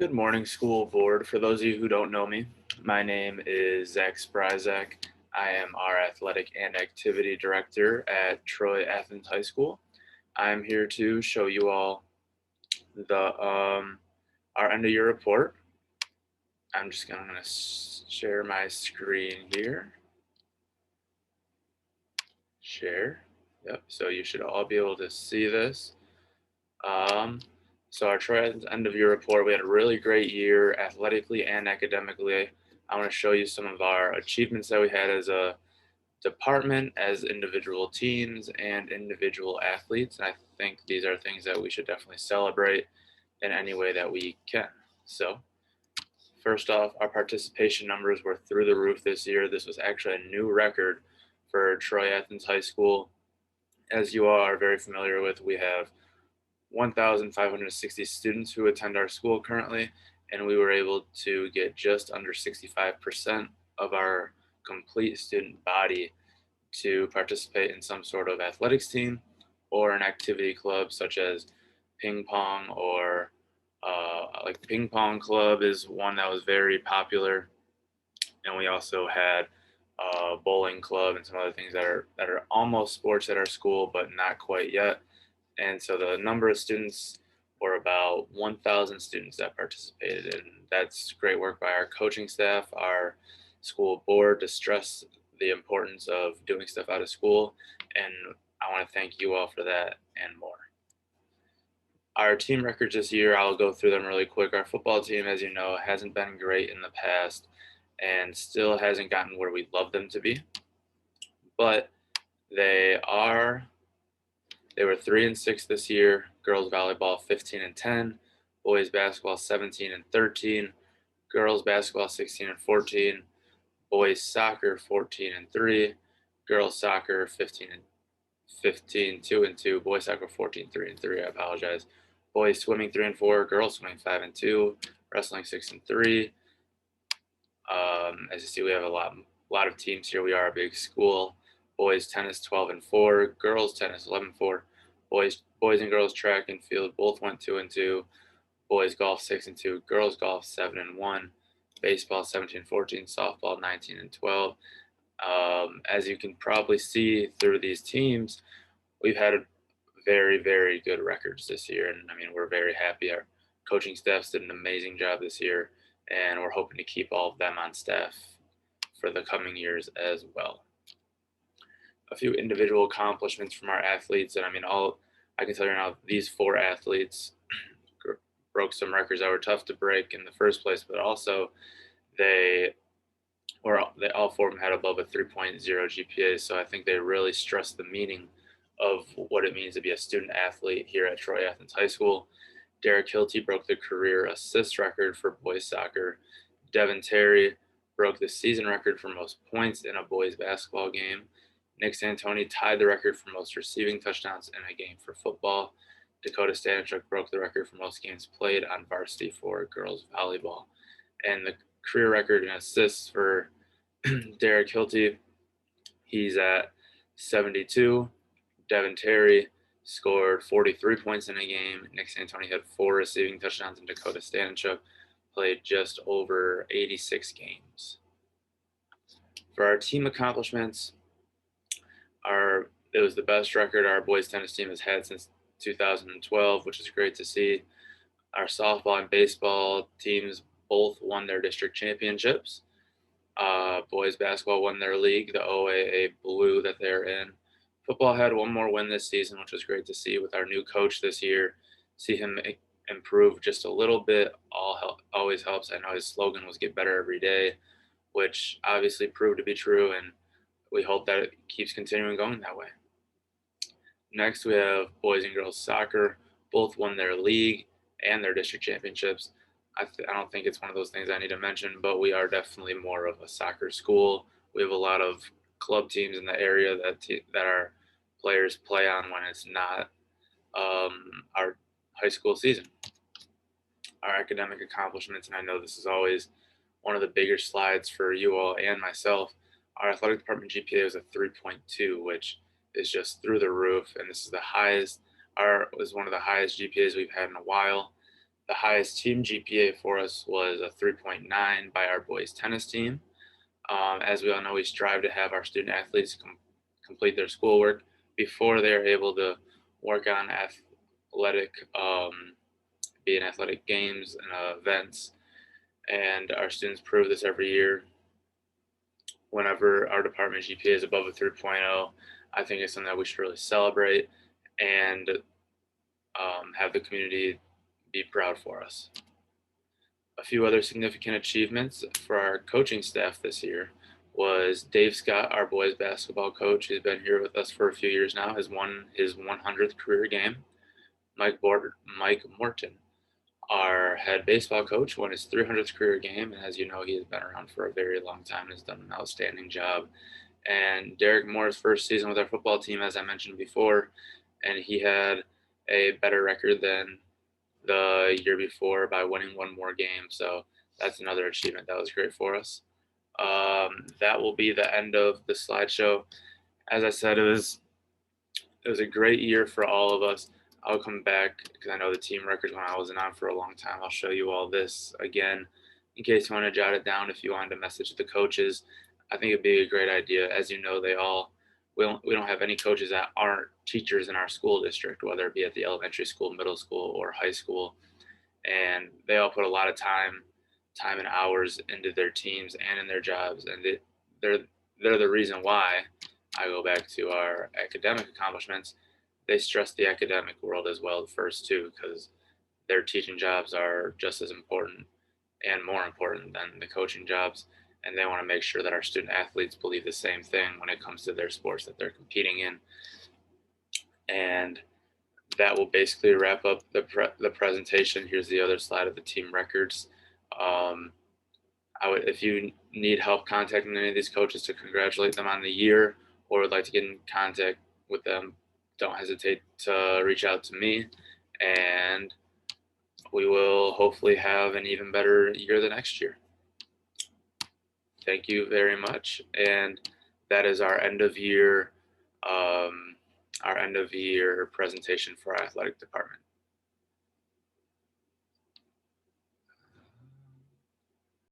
Good morning, school board. For those of you who don't know me, my name is Zach Spryzak. I am our athletic and activity director at Troy Athens High School. I'm here to show you all the our end of year report. I'm just going to share my screen here. Share. Yep. So you should all be able to see this. Um, so our Troy end of year report, we had a really great year athletically and academically. I want to show you some of our achievements that we had as a department, as individual teams, and individual athletes. And I think these are things that we should definitely celebrate in any way that we can. So, first off, our participation numbers were through the roof this year. This was actually a new record for Troy Athens High School. As you all are very familiar with, we have 1,560 students who attend our school currently, and we were able to get just under 65% of our complete student body to participate in some sort of athletics team or an activity club, such as ping pong or like ping pong club is one that was very popular, and we also had a bowling club and some other things that are almost sports at our school, but not quite yet. And so the number of students were about 1,000 students that participated, and that's great work by our coaching staff, our school board to stress the importance of doing stuff out of school. And I want to thank you all for that and more. Our team records this year, I'll go through them really quick. Our football team, as you know, hasn't been great in the past and still hasn't gotten where we'd love them to be, but they are they were 3-6 this year. Girls volleyball 15-10, boys basketball 17-13, girls basketball 16-14, boys soccer 14-3, girls soccer 15, 2-2, boys soccer 14, 3-3. I apologize. Boys swimming 3-4, girls swimming 5-2, wrestling 6-3. As you see, we have a lot of teams here. We are a big school. Boys tennis 12-4, girls tennis 11-4. Boys and girls track and field both went 2-2. Boys golf 6-2, girls golf 7-1. Baseball 17-14, softball 19-12. As you can probably see through these teams, we've had very, very good records this year, and I mean we're very happy. Our coaching staffs did an amazing job this year, and we're hoping to keep all of them on staff for the coming years as well. A few individual accomplishments from our athletes, and I mean I can tell you now these four athletes broke some records that were tough to break in the first place, but also they all four of them had above a 3.0 GPA, so I think they really stressed the meaning of what it means to be a student athlete here at Troy Athens High School. Derek Hilty broke the career assist record for boys soccer. Devin Terry broke the season record for most points in a boys basketball game. Nick Santoni tied the record for most receiving touchdowns in a game for football. Dakota Stanchuk broke the record for most games played on varsity for girls volleyball. And the career record in assists for Derek Hilty, he's at 72. Devin Terry scored 43 points in a game. Nick Santoni had 4 receiving touchdowns, and Dakota Stanchuk played just over 86 games. For our team accomplishments, it was the best record our boys tennis team has had since 2012, which is great to see. Our softball and baseball teams both won their district championships. Boys basketball won their league, the OAA Blue that they're in. Football had one more win this season, which was great to see with our new coach this year. See him improve just a little bit always helps. I know his slogan was "Get better every day," which obviously proved to be true, and we hope that it keeps continuing going that way. Next, we have boys and girls soccer. Both won their league and their district championships. I don't think it's one of those things I need to mention, but we are definitely more of a soccer school. We have a lot of club teams in the area that our players play on when it's not our high school season. Our academic accomplishments, and I know this is always one of the bigger slides for you all and myself. Our athletic department GPA was a 3.2, which is just through the roof, and this is the highest. Was one of the highest GPAs we've had in a while. The highest team GPA for us was a 3.9 by our boys tennis team. As we all know, we strive to have our student athletes complete their schoolwork before they're able to work on athletic, be in athletic games and events. And our students prove this every year. Whenever our department GPA is above a 3.0, I think it's something that we should really celebrate and have the community be proud for us. A few other significant achievements for our coaching staff this year was Dave Scott, our boys basketball coach, who's been here with us for a few years now, has won his 100th career game. Mike Morton, our head baseball coach, won his 300th career game, and as you know, he has been around for a very long time and has done an outstanding job. And Derek Moore's first season with our football team, as I mentioned before, and he had a better record than the year before by winning one more game. So that's another achievement that was great for us. That will be the end of the slideshow. As I said, it was a great year for all of us. I'll come back because I know the team records when I wasn't on for a long time. I'll show you all this again in case you want to jot it down if you wanted to message the coaches. I think it'd be a great idea. As you know, we don't have any coaches that aren't teachers in our school district, whether it be at the elementary school, middle school, or high school. And they all put a lot of time and hours into their teams and in their jobs. And they're they're the reason why I go back to our academic accomplishments. They stress the academic world as well first too, because their teaching jobs are just as important and more important than the coaching jobs. And they want to make sure that our student athletes believe the same thing when it comes to their sports that they're competing in. And that will basically wrap up the presentation. Here's the other slide of the team records. Um, if you need help contacting any of these coaches to congratulate them on the year or would like to get in contact with them, don't hesitate to reach out to me, and we will hopefully have an even better year the next year. Thank you very much, and that is um, our end of year presentation for our athletic department.